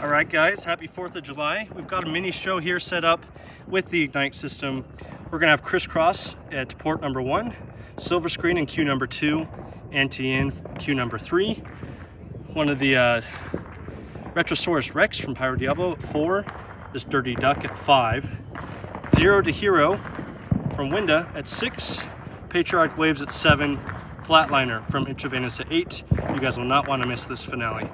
All right, guys, happy 4th of July. We've got a mini show here set up with the Ignite system. We're gonna have crisscross at port number 1, silver screen in queue number 2, anti-in queue number 3. One of the Retrosaurus Rex from Pyro Diablo at 4, this Dirty Duck at 5, Zero to Hero from Winda at 6, Patriarch Waves at 7, Flatliner from Intravenous at 8. You guys will not want to miss this finale.